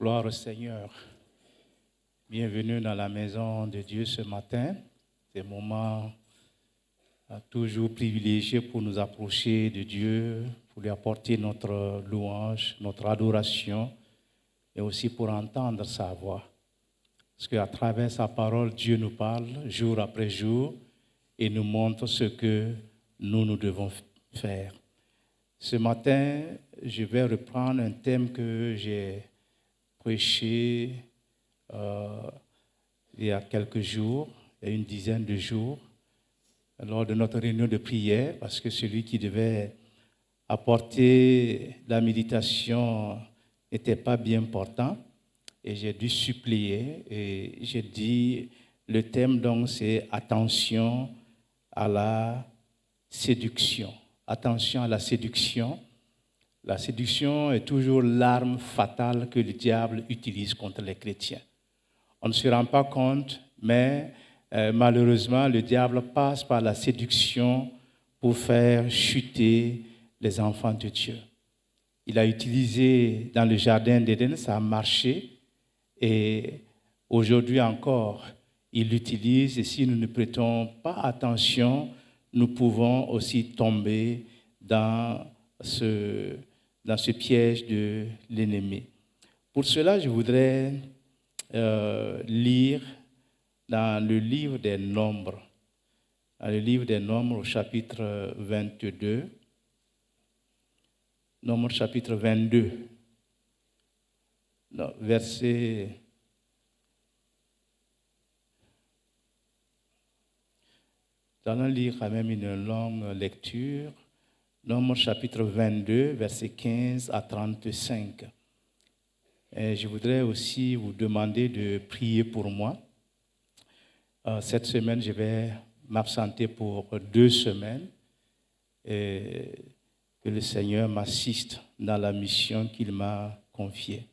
Gloire au Seigneur. Bienvenue dans la maison de Dieu ce matin. C'est un moment toujours privilégié pour nous approcher de Dieu, pour lui apporter notre louange, notre adoration, et aussi pour entendre sa voix. Parce qu'à travers sa parole, Dieu nous parle jour après jour et nous montre ce que nous devons faire. Ce matin, je vais reprendre un thème que j'ai prêché il y a quelques jours, il y a une dizaine de jours, lors de notre réunion de prière, parce que celui qui devait apporter la méditation n'était pas bien portant, et j'ai dû suppléer, et j'ai dit, le thème donc c'est attention à la séduction. Attention à la séduction. La séduction est toujours l'arme fatale que le diable utilise contre les chrétiens. On ne se rend pas compte, mais malheureusement, le diable passe par la séduction pour faire chuter les enfants de Dieu. Il a utilisé dans le jardin d'Éden, ça a marché, et aujourd'hui encore, il l'utilise, et si nous ne prêtons pas attention, nous pouvons aussi tomber dans ce piège de l'ennemi. Pour cela, je voudrais lire dans le livre des Nombres, au chapitre 22, Nombres chapitre 22, verset... Nous allons lire quand même une longue lecture. Nombres chapitre 22, versets 15 à 35. Et je voudrais aussi vous demander de prier pour moi. Cette semaine, je vais m'absenter pour 2 semaines. Et que le Seigneur m'assiste dans la mission qu'il m'a confiée.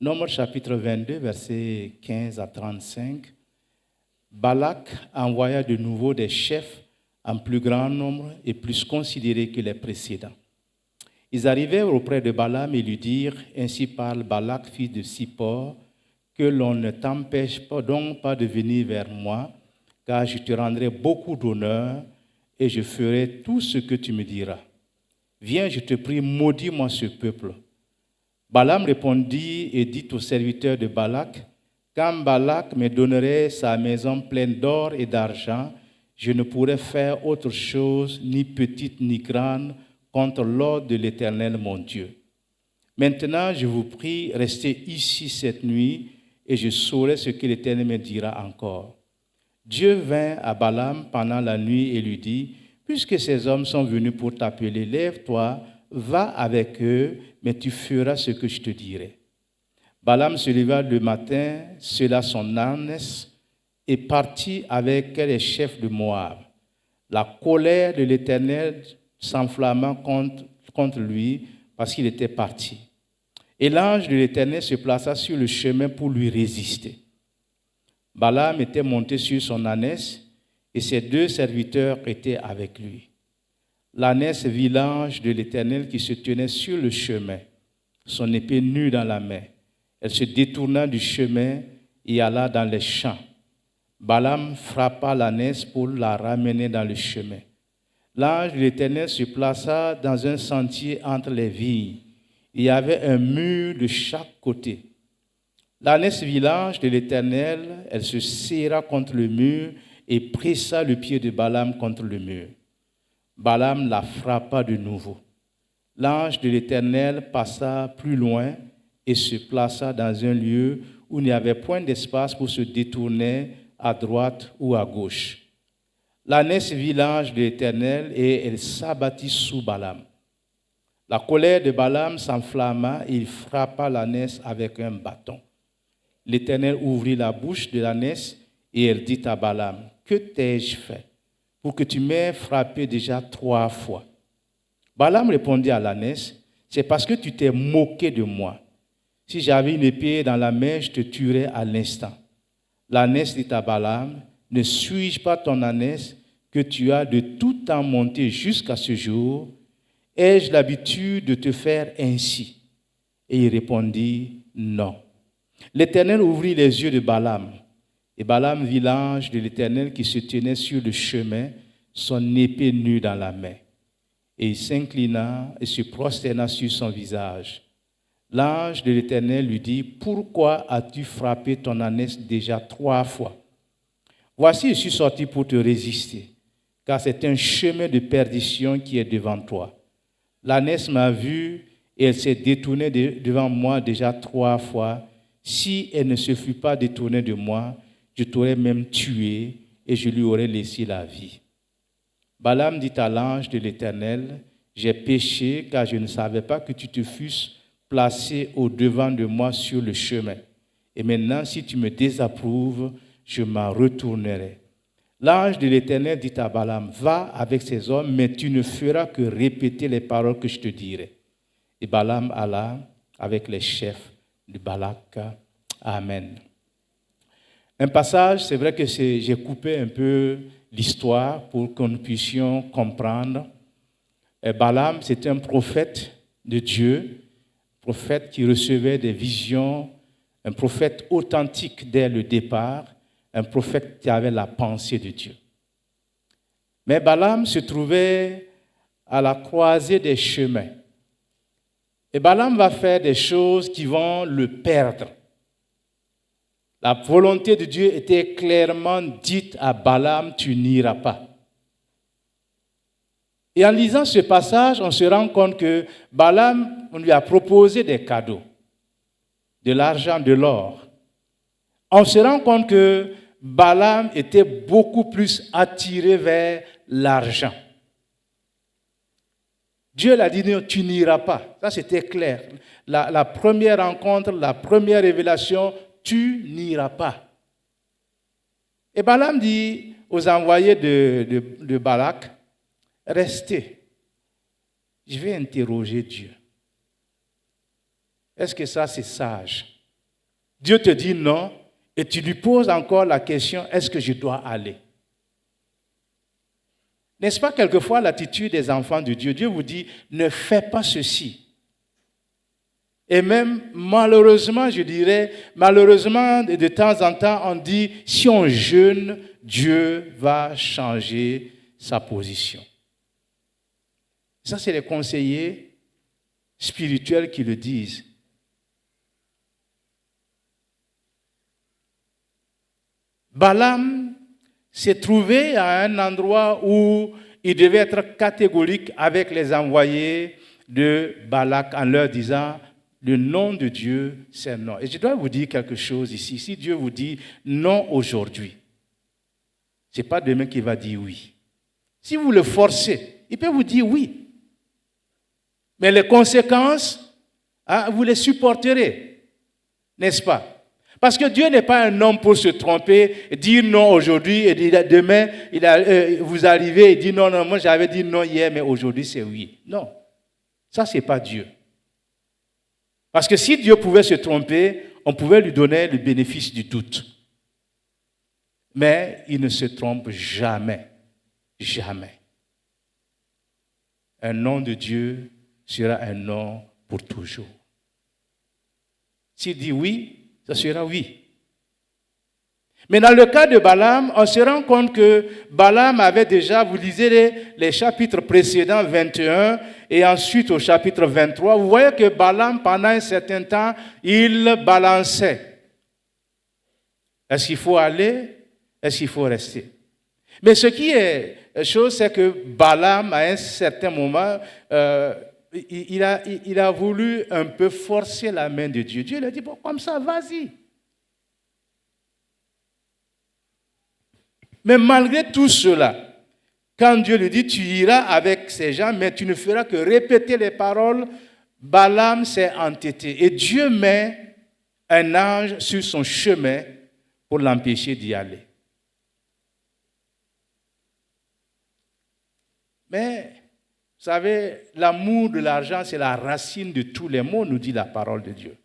Nombres chapitre 22, versets 15 à 35. Balak envoya de nouveau des chefs en plus grand nombre et plus considérés que les précédents. Ils arrivèrent auprès de Balaam et lui dirent, « Ainsi parle Balak, fils de Zippor, que l'on ne t'empêche donc pas de venir vers moi, car je te rendrai beaucoup d'honneur et je ferai tout ce que tu me diras. Viens, je te prie, maudis-moi ce peuple. » Balaam répondit et dit aux serviteurs de Balak, « Quand Balak me donnerait sa maison pleine d'or et d'argent, je ne pourrais faire autre chose, ni petite ni grande, contre l'ordre de l'Éternel mon Dieu. Maintenant, je vous prie, restez ici cette nuit, et je saurai ce que l'Éternel me dira encore. » Dieu vint à Balaam pendant la nuit et lui dit, « Puisque ces hommes sont venus pour t'appeler, lève-toi, va avec eux, mais tu feras ce que je te dirai. » Balaam se leva le matin, sella son ânesse et partit avec les chefs de Moab. La colère de l'Éternel s'enflamma contre lui parce qu'il était parti. Et l'ange de l'Éternel se plaça sur le chemin pour lui résister. Balaam était monté sur son ânesse et ses 2 serviteurs étaient avec lui. L'ânesse vit l'ange de l'Éternel qui se tenait sur le chemin, son épée nue dans la main. Elle se détourna du chemin et alla dans les champs. Balaam frappa l'ânesse pour la ramener dans le chemin. L'ange de l'Éternel se plaça dans un sentier entre les vignes. Il y avait un mur de chaque côté. L'ânesse vit l'ange de l'Éternel, elle se serra contre le mur et pressa le pied de Balaam contre le mur. Balaam la frappa de nouveau. L'ange de l'Éternel passa plus loin et se plaça dans un lieu où il n'y avait point d'espace pour se détourner à droite ou à gauche. L'ânesse vit l'ange de l'Éternel et elle s'abattit sous Balaam. La colère de Balaam s'enflamma et il frappa l'ânesse avec un bâton. L'Éternel ouvrit la bouche de l'ânesse et elle dit à Balaam, « Que t'ai-je fait pour que tu m'aies frappé déjà 3 fois ?» Balaam répondit à l'ânesse, « C'est parce que tu t'es moqué de moi. Si j'avais une épée dans la main, je te tuerais à l'instant. » L'ânesse dit à Balaam, « Ne suis-je pas ton ânesse que tu as de tout temps monté jusqu'à ce jour? Ai-je l'habitude de te faire ainsi? » Et il répondit, « Non. » L'Éternel ouvrit les yeux de Balaam. Et Balaam vit l'ange de l'Éternel qui se tenait sur le chemin, son épée nue dans la main. Et il s'inclina et se prosterna sur son visage. L'ange de l'Éternel lui dit, « Pourquoi as-tu frappé ton ânesse déjà 3 fois? Voici, je suis sorti pour te résister, car c'est un chemin de perdition qui est devant toi. L'ânesse m'a vu et elle s'est détournée devant moi déjà 3 fois. Si elle ne se fût pas détournée de moi, je t'aurais même tué et je lui aurais laissé la vie. » Balaam dit à l'ange de l'Éternel, « J'ai péché car je ne savais pas que tu te fusses placé au-devant de moi sur le chemin. Et maintenant, si tu me désapprouves, je m'en retournerai. » L'ange de l'Éternel dit à Balaam, « Va avec ces hommes, mais tu ne feras que répéter les paroles que je te dirai. » Et Balaam alla avec les chefs de Balak. Amen. Un passage, c'est vrai que j'ai coupé un peu l'histoire pour que nous puissions comprendre. Balaam, c'était un prophète de Dieu, prophète qui recevait des visions, un prophète authentique dès le départ, un prophète qui avait la pensée de Dieu. Mais Balaam se trouvait à la croisée des chemins. Et Balaam va faire des choses qui vont le perdre. La volonté de Dieu était clairement dite à Balaam, tu n'iras pas. Et en lisant ce passage, on se rend compte que Balaam, on lui a proposé des cadeaux, de l'argent, de l'or. On se rend compte que Balaam était beaucoup plus attiré vers l'argent. Dieu l'a dit, non, tu n'iras pas. Ça, c'était clair. La première rencontre, la première révélation, tu n'iras pas. Et Balaam dit aux envoyés de Balak, restez. Je vais interroger Dieu. Est-ce que ça, c'est sage? Dieu te dit non, et tu lui poses encore la question, est-ce que je dois aller? N'est-ce pas quelquefois l'attitude des enfants de Dieu? Dieu vous dit, ne fais pas ceci. Et même, malheureusement, je dirais, malheureusement, de temps en temps, on dit, si on jeûne, Dieu va changer sa position. Ça, c'est les conseillers spirituels qui le disent. Balaam s'est trouvé à un endroit où il devait être catégorique avec les envoyés de Balak en leur disant, le nom de Dieu, c'est non. Et je dois vous dire quelque chose ici. Si Dieu vous dit non aujourd'hui, ce n'est pas demain qu'il va dire oui. Si vous le forcez, il peut vous dire oui. Mais les conséquences, vous les supporterez, n'est-ce pas? Parce que Dieu n'est pas un homme pour se tromper, dire non aujourd'hui et dire demain, vous arrivez et dire non, moi j'avais dit non hier, mais aujourd'hui c'est oui. Non, ça c'est pas Dieu. Parce que si Dieu pouvait se tromper, on pouvait lui donner le bénéfice du doute. Mais il ne se trompe jamais. Jamais. Un nom de Dieu sera un nom pour toujours. S'il dit oui, ça sera oui. Mais dans le cas de Balaam, on se rend compte que Balaam avait déjà, vous lisez les chapitres précédents, 21, et ensuite au chapitre 23, vous voyez que Balaam, pendant un certain temps, il balançait. Est-ce qu'il faut aller? Est-ce qu'il faut rester? Mais ce qui est chose, c'est que Balaam, à un certain moment, il a voulu un peu forcer la main de Dieu. Dieu lui a dit, bon, comme ça, vas-y. Mais malgré tout cela, quand Dieu lui dit, tu iras avec ces gens, mais tu ne feras que répéter les paroles, Balaam s'est entêté. Et Dieu met un ange sur son chemin pour l'empêcher d'y aller. Mais, vous savez, l'amour de l'argent, c'est la racine de tous les maux, nous dit la parole de Dieu.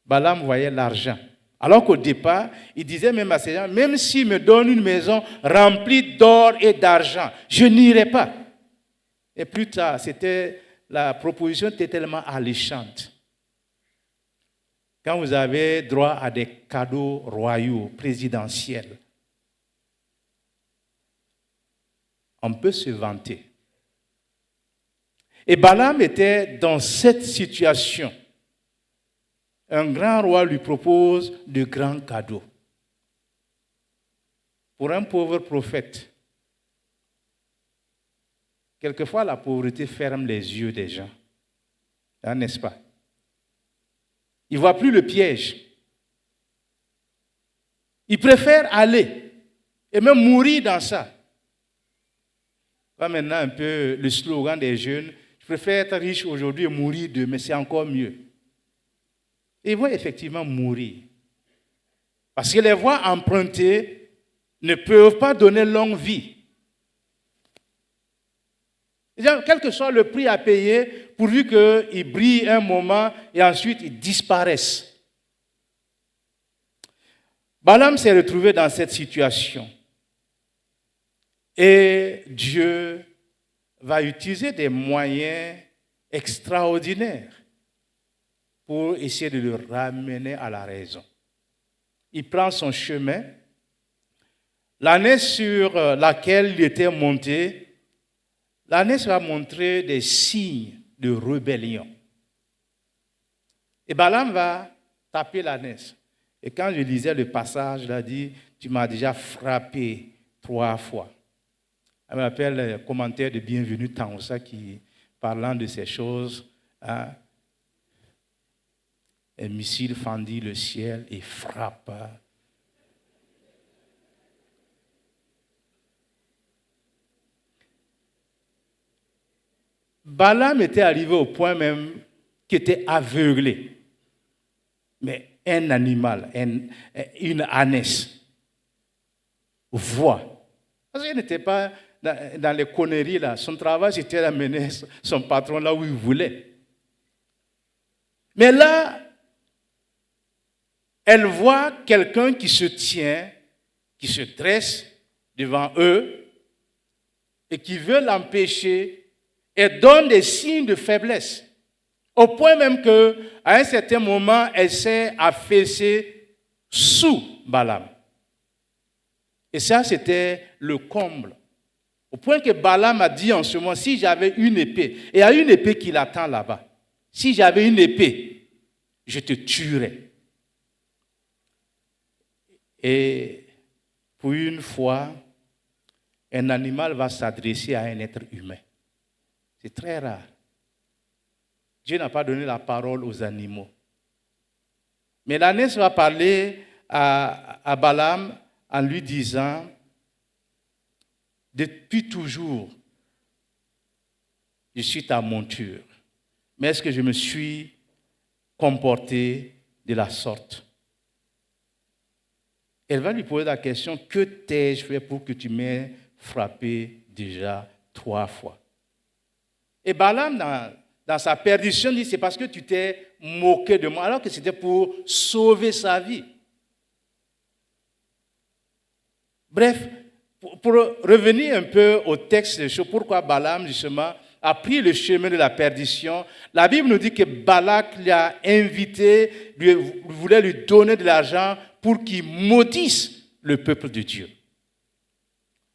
Balaam voyait l'argent. Alors qu'au départ, il disait même à ces gens, même s'ils me donnent une maison remplie d'or et d'argent, je n'irai pas. Et plus tard, la proposition était tellement alléchante quand vous avez droit à des cadeaux royaux, présidentiels, on peut se vanter. Et Balaam était dans cette situation. Un grand roi lui propose de grands cadeaux. Pour un pauvre prophète, quelquefois la pauvreté ferme les yeux des gens. N'est-ce pas? Il ne voit plus le piège. Il préfère aller et même mourir dans ça. Pas maintenant un peu le slogan des jeunes, je préfère être riche aujourd'hui et mourir demain, c'est encore mieux. Et ils vont effectivement mourir. Parce que les voies empruntées ne peuvent pas donner longue vie. Quel que soit le prix à payer, pourvu qu'ils brillent un moment et ensuite ils disparaissent. Balaam s'est retrouvé dans cette situation. Et Dieu va utiliser des moyens extraordinaires pour essayer de le ramener à la raison. Il prend son chemin. L'année sur laquelle il était monté, l'année va montrer des signes de rébellion. Et Balaam va taper l'ânesse. Et quand je lisais le passage, il a dit, tu m'as déjà frappé 3 fois. Elle m'appelle le commentaire de Bienvenue Tanoussa qui, parlant de ces choses, un missile fendit le ciel et frappa. Balaam était arrivé au point même qu'il était aveuglé. Mais un animal, une ânesse, voit. Parce qu'il n'était pas dans les conneries là. Son travail, c'était d'amener son patron là où il voulait. Mais là, elle voit quelqu'un qui se tient, qui se dresse devant eux et qui veut l'empêcher et donne des signes de faiblesse. Au point même qu'à un certain moment, elle s'est affaissée sous Balaam. Et ça, c'était le comble. Au point que Balaam a dit en ce moment, si j'avais une épée, et il y a une épée qui l'attend là-bas, si j'avais une épée, je te tuerais. Et pour une fois, un animal va s'adresser à un être humain. C'est très rare. Dieu n'a pas donné la parole aux animaux. Mais l'ânesse va parler à Balaam en lui disant, depuis toujours, je suis ta monture. Mais est-ce que je me suis comporté de la sorte? Elle va lui poser la question, que t'ai-je fait pour que tu m'aies frappé déjà 3 fois? Et Balaam, dans sa perdition, dit, c'est parce que tu t'es moqué de moi, alors que c'était pour sauver sa vie. Bref, pour revenir un peu au texte de choses, pourquoi Balaam, justement, a pris le chemin de la perdition, la Bible nous dit que Balak l'a invité, voulait lui donner de l'argent pour qu'il maudisse le peuple de Dieu.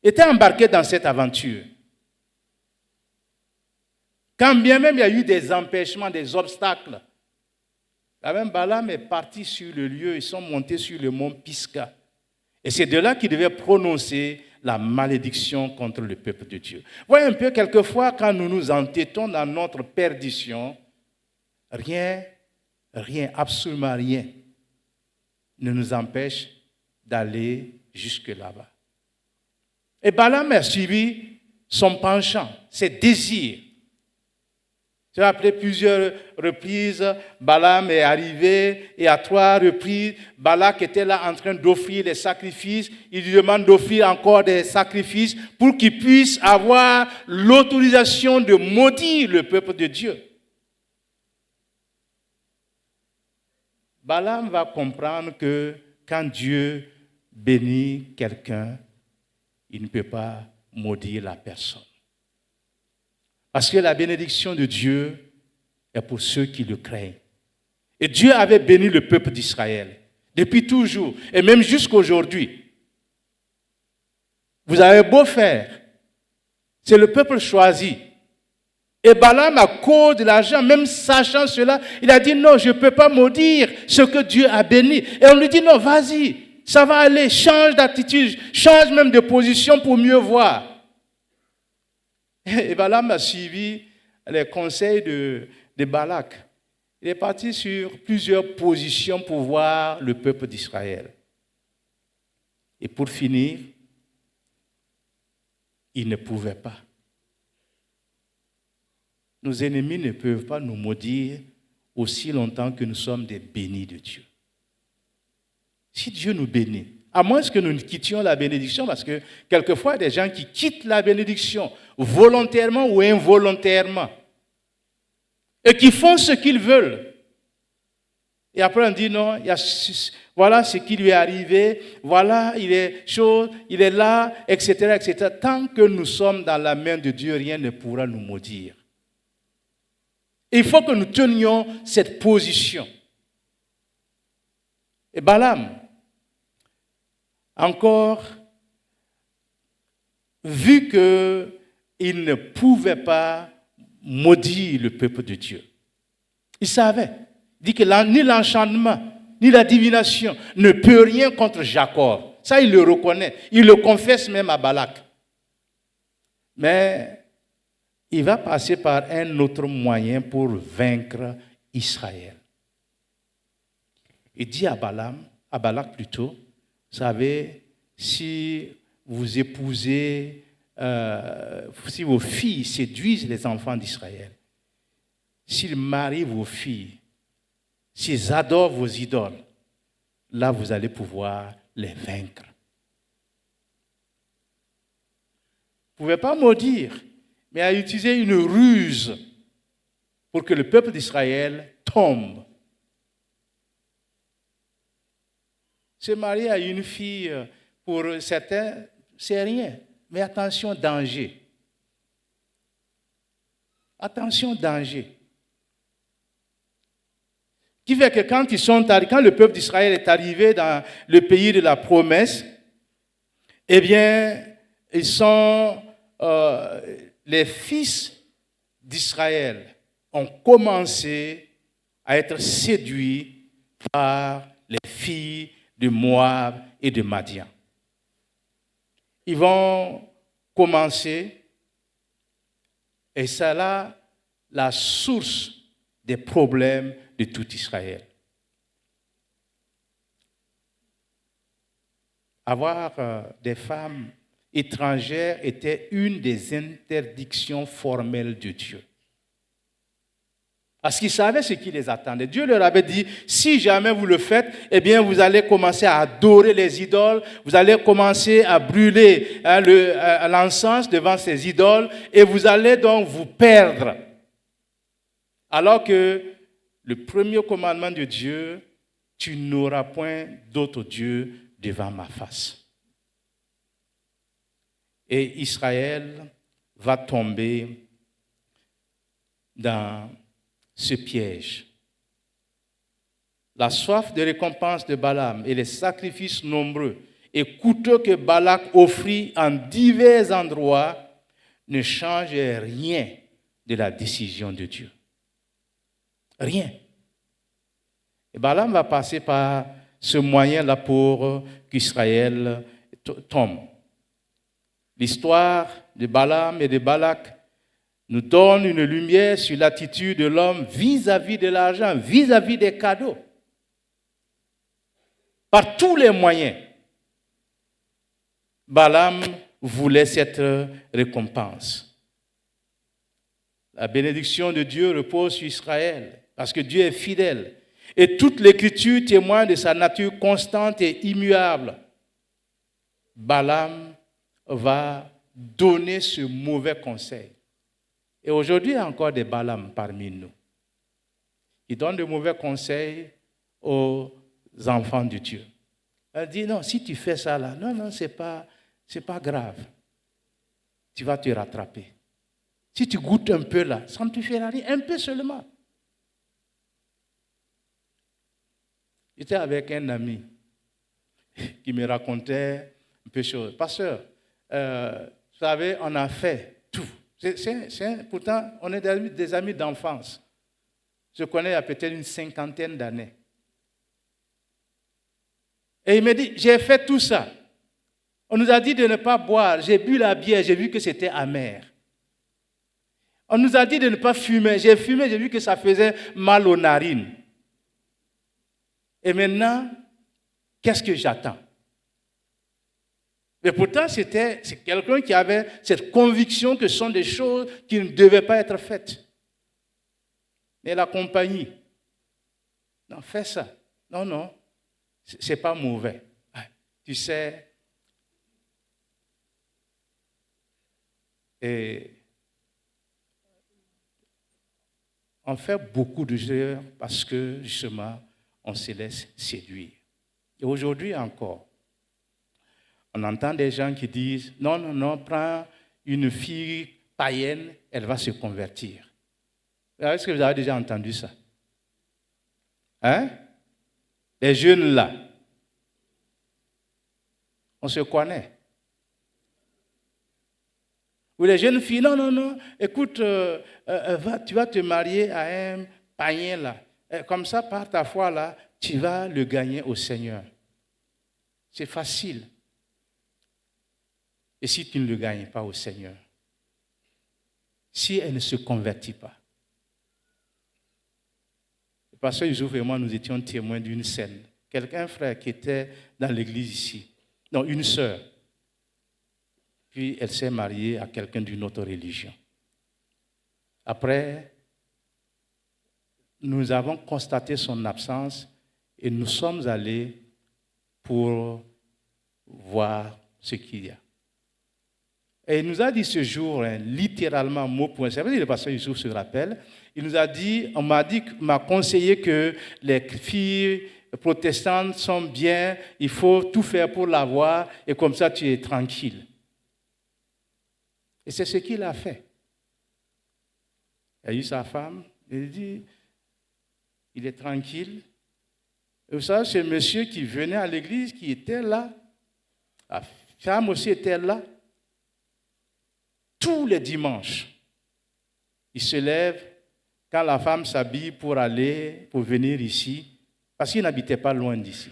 Il était embarqué dans cette aventure. Quand bien même il y a eu des empêchements, des obstacles, quand même Balaam est parti sur le lieu, ils sont montés sur le mont Pisga. Et c'est de là qu'il devait prononcer la malédiction contre le peuple de Dieu. Voyez un peu, quelquefois, quand nous nous entêtons dans notre perdition, rien, absolument rien, ne nous empêche d'aller jusque là-bas. Et Balaam a suivi son penchant, ses désirs. J'ai appelé plusieurs reprises, Balaam est arrivé et à 3 reprises, Balak était là en train d'offrir les sacrifices. Il lui demande d'offrir encore des sacrifices pour qu'il puisse avoir l'autorisation de maudire le peuple de Dieu. Balaam va comprendre que quand Dieu bénit quelqu'un, il ne peut pas maudire la personne. Parce que la bénédiction de Dieu est pour ceux qui le craignent. Et Dieu avait béni le peuple d'Israël, depuis toujours, et même jusqu'à aujourd'hui. Vous avez beau faire, c'est le peuple choisi. Et Balaam, à cause de l'argent, même sachant cela, il a dit non, je ne peux pas maudire ce que Dieu a béni. Et on lui dit non, vas-y, ça va aller, change d'attitude, change même de position pour mieux voir. Et Balaam a suivi les conseils de Balak. Il est parti sur plusieurs positions pour voir le peuple d'Israël. Et pour finir, il ne pouvait pas. Nos ennemis ne peuvent pas nous maudire aussi longtemps que nous sommes des bénis de Dieu. Si Dieu nous bénit, à moins que nous quittions la bénédiction, parce que quelquefois, il y a des gens qui quittent la bénédiction volontairement ou involontairement et qui font ce qu'ils veulent. Et après, on dit non, voilà ce qui lui est arrivé, voilà, il est chaud, il est là, etc., etc. Tant que nous sommes dans la main de Dieu, rien ne pourra nous maudire. Il faut que nous tenions cette position. Et Balaam, encore, vu qu'il ne pouvait pas maudire le peuple de Dieu, il savait, il dit que ni l'enchantement, ni la divination ne peut rien contre Jacob. Ça, il le reconnaît. Il le confesse même à Balak. Mais il va passer par un autre moyen pour vaincre Israël. Il dit à Balak plutôt, vous savez, si vous épousez, si vos filles séduisent les enfants d'Israël, s'ils marient vos filles, s'ils adorent vos idoles, là vous allez pouvoir les vaincre. Vous ne pouvez pas maudire, mais à utiliser une ruse pour que le peuple d'Israël tombe. Se marier à une fille, pour certains, c'est rien. Mais attention, danger. Attention, danger. Qui fait que quand le peuple d'Israël est arrivé dans le pays de la promesse, eh bien, ils sont... les fils d'Israël ont commencé à être séduits par les filles de Moab et de Madian. Ils vont commencer, et c'est là la source des problèmes de tout Israël. Avoir des femmes étrangères était une des interdictions formelles de Dieu. Parce qu'ils savaient ce qui les attendait. Dieu leur avait dit, si jamais vous le faites, eh bien vous allez commencer à adorer les idoles, vous allez commencer à brûler l'encens devant ces idoles, et vous allez donc vous perdre. Alors que le premier commandement de Dieu, tu n'auras point d'autre Dieu devant ma face. Et Israël va tomber dans ce piège. La soif de récompense de Balaam et les sacrifices nombreux et coûteux que Balak offrit en divers endroits ne changeaient rien de la décision de Dieu. Rien. Et Balaam va passer par ce moyen-là pour qu'Israël tombe. L'histoire de Balaam et de Balak nous donne une lumière sur l'attitude de l'homme vis-à-vis de l'argent, vis-à-vis des cadeaux. Par tous les moyens, Balaam voulait cette récompense. La bénédiction de Dieu repose sur Israël, parce que Dieu est fidèle. Et toute l'Écriture témoigne de sa nature constante et immuable. Balaam va donner ce mauvais conseil. Et aujourd'hui, il y a encore des Balaam parmi nous. Ils donnent de mauvais conseils aux enfants de Dieu. Elle dit, non, si tu fais ça là, non, c'est pas grave. Tu vas te rattraper. Si tu goûtes un peu là, ça ne te fera rien, un peu seulement. J'étais avec un ami qui me racontait un peu de choses. Pasteur, vous savez, on a fait tout. Pourtant, on est des amis d'enfance. Je connais il y a peut-être une 50aine d'années. Et il me dit, j'ai fait tout ça. On nous a dit de ne pas boire. J'ai bu la bière, j'ai vu que c'était amer. On nous a dit de ne pas fumer. J'ai fumé, j'ai vu que ça faisait mal aux narines. Et maintenant, qu'est-ce que j'attends? Mais pourtant, c'est quelqu'un qui avait cette conviction que ce sont des choses qui ne devaient pas être faites. Mais la compagnie, non, fais ça. Non, non, c'est pas mauvais. Tu sais, et on fait beaucoup de choses parce que, justement, on se laisse séduire. Et aujourd'hui encore, on entend des gens qui disent, non, non, non, prends une fille païenne, elle va se convertir. Est-ce que vous avez déjà entendu ça? Hein? Les jeunes là, on se connaît. Ou les jeunes filles, non, non, non, écoute, tu vas te marier à un païen là. Comme ça, par ta foi là, tu vas le gagner au Seigneur. C'est facile. Et si tu ne le gagnes pas au Seigneur, si elle ne se convertit pas. Le pasteur Youssouf et moi, nous étions témoins d'une scène. Un frère qui était dans l'église ici, non, une sœur. Puis elle s'est mariée à quelqu'un d'une autre religion. Après, nous avons constaté son absence et nous sommes allés pour voir ce qu'il y a. Et il nous a dit ce jour, littéralement, mot pour mot, ça veut dire que le pasteur Youssouf se rappelle, il nous a dit, m'a conseillé que les filles protestantes sont bien, il faut tout faire pour l'avoir, et comme ça tu es tranquille. Et c'est ce qu'il a fait. Il a eu sa femme, il dit, il est tranquille. Et vous savez, ce monsieur qui venait à l'église, qui était là, la femme aussi était là, tous les dimanches, il se lève quand la femme s'habille pour venir ici, parce qu'il n'habitait pas loin d'ici.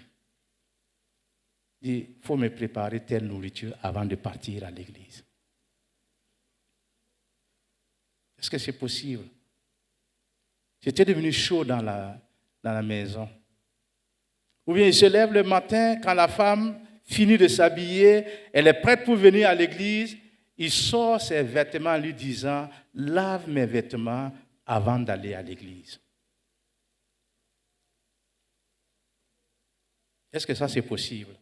Il dit, il faut me préparer telle nourriture avant de partir à l'église. Est-ce que c'est possible? J'étais devenu chaud dans la maison. Ou bien il se lève le matin, quand la femme finit de s'habiller, elle est prête pour venir à l'église, il sort ses vêtements en lui disant, lave mes vêtements avant d'aller à l'église. Est-ce que ça c'est possible?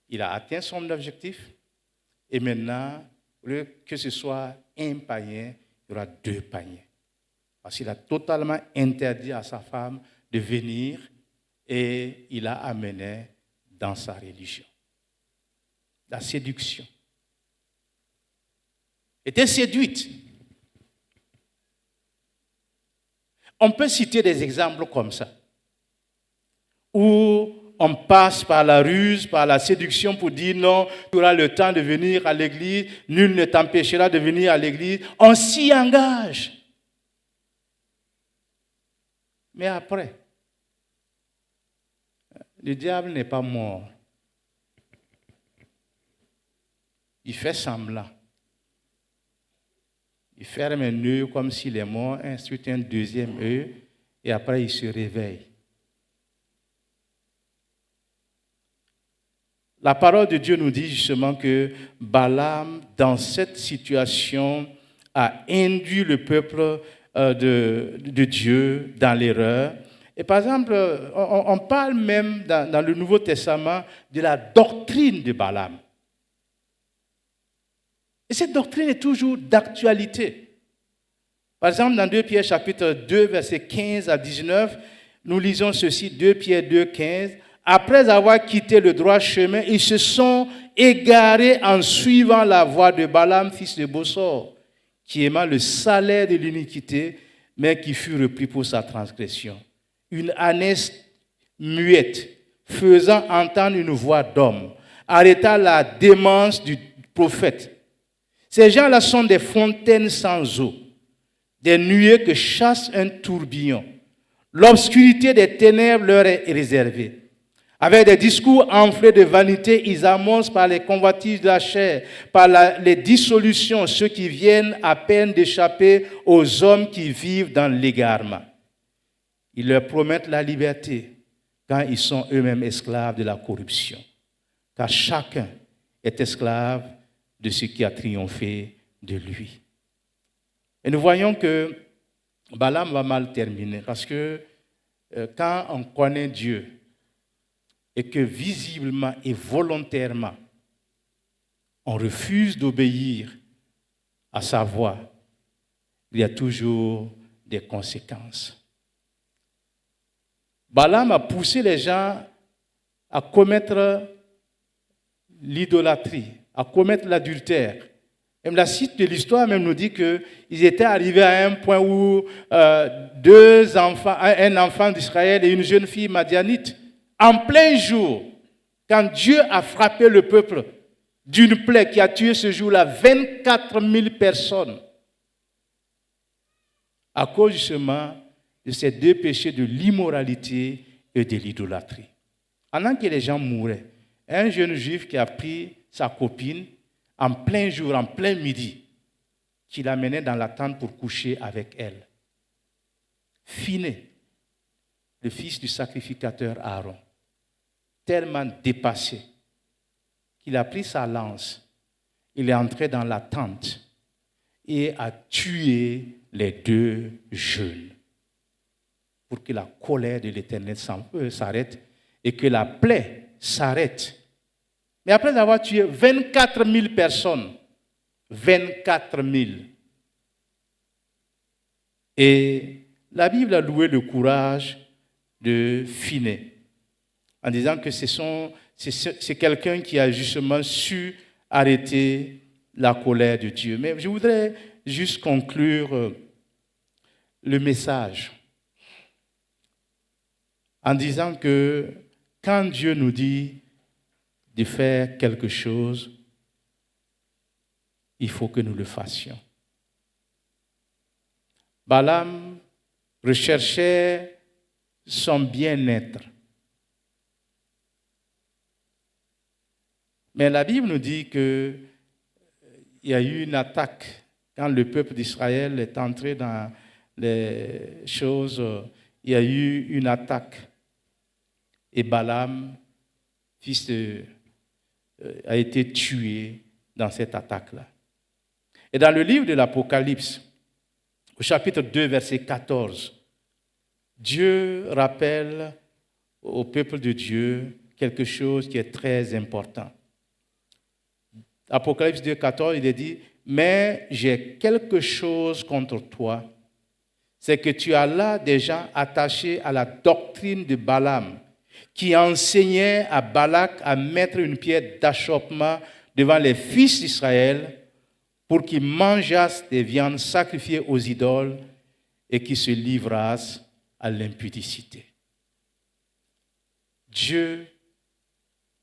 Il a atteint son objectif et maintenant, au lieu que ce soit un païen, il y aura deux païens. Parce qu'il a totalement interdit à sa femme de venir et il a amené dans sa religion. La séduction. Était séduite. On peut citer des exemples comme ça, où on passe par la ruse, par la séduction pour dire non, tu auras le temps de venir à l'église, nul ne t'empêchera de venir à l'église. On s'y engage. Mais après, le diable n'est pas mort. Il fait semblant. Il ferme un œil comme s'il est mort, ensuite un deuxième œil, et après il se réveille. La parole de Dieu nous dit justement que Balaam, dans cette situation, a induit le peuple de Dieu dans l'erreur. Et par exemple, on parle même dans le Nouveau Testament de la doctrine de Balaam. Et cette doctrine est toujours d'actualité. Par exemple, dans 2 Pierre chapitre 2, versets 15 à 19, nous lisons ceci, 2 Pierre 2, 15. Après avoir quitté le droit chemin, ils se sont égarés en suivant la voie de Balaam, fils de Bossor, qui aima le salaire de l'iniquité, mais qui fut repris pour sa transgression. une ânesse muette, faisant entendre une voix d'homme, arrêta la démence du prophète. Ces gens-là sont des fontaines sans eau, des nuées que chasse un tourbillon. L'obscurité des ténèbres leur est réservée. Avec des discours enflés de vanité, ils annoncent par les convoitises de la chair, par les dissolutions, ceux qui viennent à peine d'échapper aux hommes qui vivent dans l'égarement. Ils leur promettent la liberté quand ils sont eux-mêmes esclaves de la corruption. Car chacun est esclave de ce qui a triomphé de lui. Et nous voyons que Balaam va mal terminer parce que quand on connaît Dieu, et que visiblement et volontairement, on refuse d'obéir à sa voix, il y a toujours des conséquences. Balaam a poussé les gens à commettre l'idolâtrie, à commettre l'adultère. Même la suite de l'histoire même nous dit qu'ils étaient arrivés à un point où deux enfants, un enfant d'Israël et une jeune fille madianite, en plein jour, quand Dieu a frappé le peuple d'une plaie qui a tué ce jour-là 24 000 personnes, à cause justement de ces deux péchés de l'immoralité et de l'idolâtrie. Pendant que les gens mouraient, un jeune juif qui a pris sa copine en plein jour, en plein midi, qui l'amenait dans la tente pour coucher avec elle. Phiné, le fils du sacrificateur Aaron, tellement dépassé qu'il a pris sa lance, il est entré dans la tente et a tué les deux jeunes pour que la colère de l'Éternel s'arrête et que la plaie s'arrête. Mais après avoir tué 24 000 personnes, 24 000, et la Bible a loué le courage de Phiné, en disant que c'est quelqu'un qui a justement su arrêter la colère de Dieu. Mais je voudrais juste conclure le message en disant que quand Dieu nous dit de faire quelque chose, il faut que nous le fassions. Balaam recherchait son bien-être. Mais la Bible nous dit qu'il y a eu une attaque. Quand le peuple d'Israël est entré dans les choses, il y a eu une attaque. Et Balaam, a été tué dans cette attaque-là. Et dans le livre de l'Apocalypse, au chapitre 2, verset 14, Dieu rappelle au peuple de Dieu quelque chose qui est très important. Apocalypse 2, 14, il est dit, « Mais j'ai quelque chose contre toi, c'est que tu as là des gens attachés à la doctrine de Balaam, qui enseignait à Balak à mettre une pierre d'achoppement devant les fils d'Israël pour qu'ils mangeassent des viandes sacrifiées aux idoles et qu'ils se livrassent à l'impudicité. » Dieu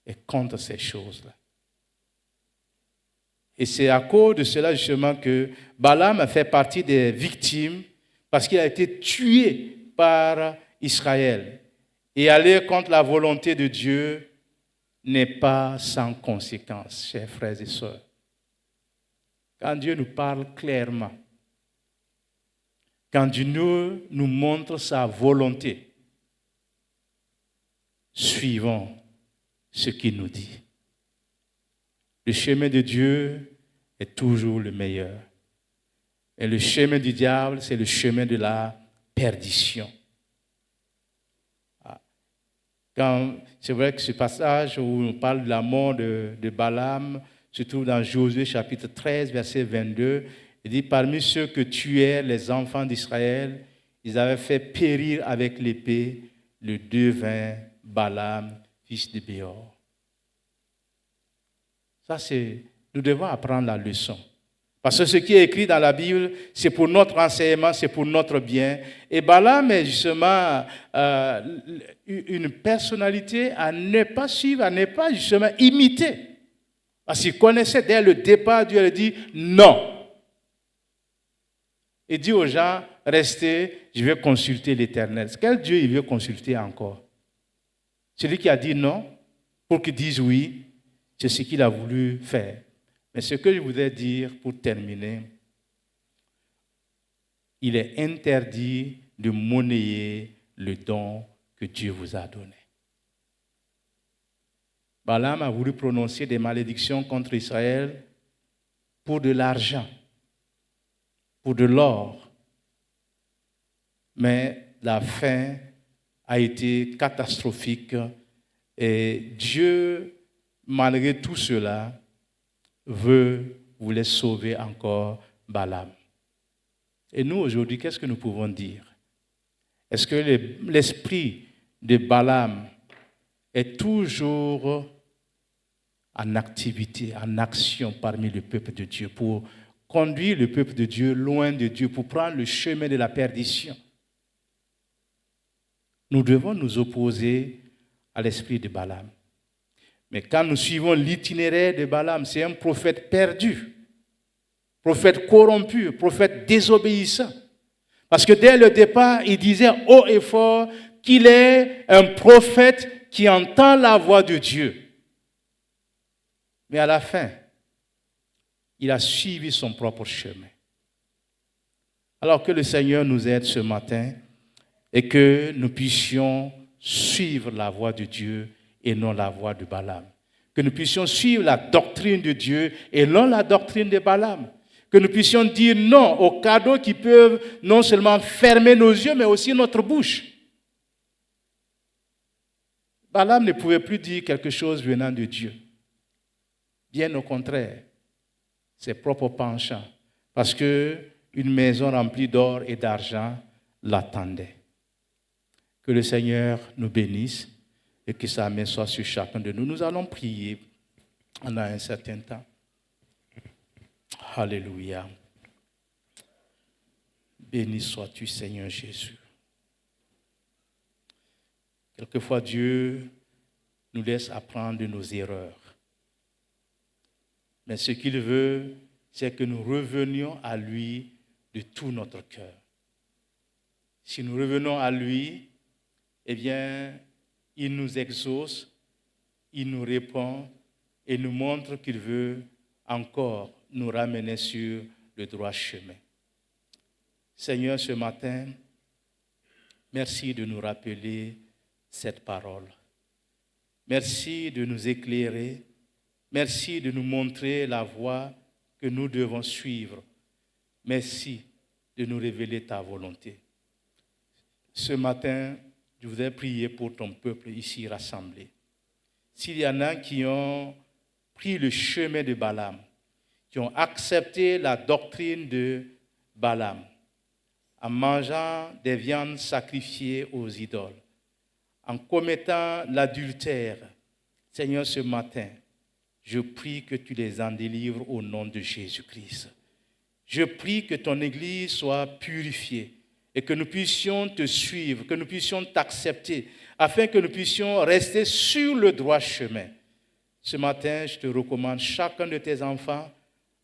est contre ces choses-là. Et c'est à cause de cela justement que Balaam a fait partie des victimes parce qu'il a été tué par Israël. Et aller contre la volonté de Dieu n'est pas sans conséquence, chers frères et sœurs. Quand Dieu nous parle clairement, quand Dieu nous montre sa volonté, suivons ce qu'il nous dit. Le chemin de Dieu est toujours le meilleur. Et le chemin du diable, c'est le chemin de la perdition. C'est vrai que ce passage où on parle de la mort de Balaam se trouve dans Josué chapitre 13, verset 22. Il dit, parmi ceux que tuaient les enfants d'Israël, ils avaient fait périr avec l'épée le devin Balaam, fils de Béor. Ça, nous devons apprendre la leçon. Parce que ce qui est écrit dans la Bible, c'est pour notre enseignement, c'est pour notre bien. Et Balaam est justement une personnalité à ne pas suivre, à ne pas justement imiter. Parce qu'il connaissait dès le départ, Dieu lui dit non. Il dit aux gens, restez, je vais consulter l'Éternel. Quel Dieu il veut consulter encore? Celui qui a dit non, pour qu'il dise oui, c'est ce qu'il a voulu faire. Mais ce que je voudrais dire pour terminer, il est interdit de monnayer le don que Dieu vous a donné. Balaam a voulu prononcer des malédictions contre Israël pour de l'argent, pour de l'or. Mais la fin a été catastrophique et Dieu, malgré tout cela, voulait sauver encore Balaam. Et nous, aujourd'hui, qu'est-ce que nous pouvons dire? Est-ce que l'esprit de Balaam est toujours en activité, en action parmi le peuple de Dieu pour conduire le peuple de Dieu loin de Dieu, pour prendre le chemin de la perdition? Nous devons nous opposer à l'esprit de Balaam. Mais quand nous suivons l'itinéraire de Balaam, c'est un prophète perdu, prophète corrompu, prophète désobéissant. Parce que dès le départ, il disait haut et fort qu'il est un prophète qui entend la voix de Dieu. Mais à la fin, il a suivi son propre chemin. Alors que le Seigneur nous aide ce matin et que nous puissions suivre la voix de Dieu et non la voix de Balaam. Que nous puissions suivre la doctrine de Dieu et non la doctrine de Balaam. Que nous puissions dire non aux cadeaux qui peuvent non seulement fermer nos yeux, mais aussi notre bouche. Balaam ne pouvait plus dire quelque chose venant de Dieu. Bien au contraire, ses propres penchants. Parce qu'une maison remplie d'or et d'argent l'attendait. Que le Seigneur nous bénisse et que sa main soit sur chacun de nous. Nous allons prier pendant un certain temps. Alléluia. Béni sois-tu, Seigneur Jésus. Quelquefois, Dieu nous laisse apprendre de nos erreurs. Mais ce qu'il veut, c'est que nous revenions à lui de tout notre cœur. Si nous revenons à lui, eh bien, il nous exauce, il nous répond et nous montre qu'il veut encore nous ramener sur le droit chemin. Seigneur, ce matin, merci de nous rappeler cette parole. Merci de nous éclairer. Merci de nous montrer la voie que nous devons suivre. Merci de nous révéler ta volonté. Ce matin, je voudrais prier pour ton peuple ici rassemblé. S'il y en a qui ont pris le chemin de Balaam, qui ont accepté la doctrine de Balaam, en mangeant des viandes sacrifiées aux idoles, en commettant l'adultère, Seigneur, ce matin, je prie que tu les en délivres au nom de Jésus-Christ. Je prie que ton Église soit purifiée et que nous puissions te suivre, que nous puissions t'accepter, afin que nous puissions rester sur le droit chemin. Ce matin, je te recommande chacun de tes enfants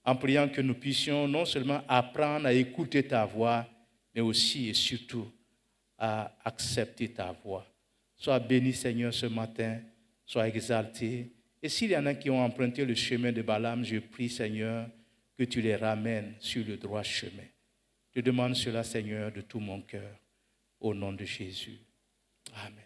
en priant que nous puissions non seulement apprendre à écouter ta voix, mais aussi et surtout à accepter ta voix. Sois béni, Seigneur, ce matin, sois exalté. Et s'il y en a qui ont emprunté le chemin de Balaam, je prie, Seigneur, que tu les ramènes sur le droit chemin. Je demande cela, Seigneur, de tout mon cœur, au nom de Jésus. Amen.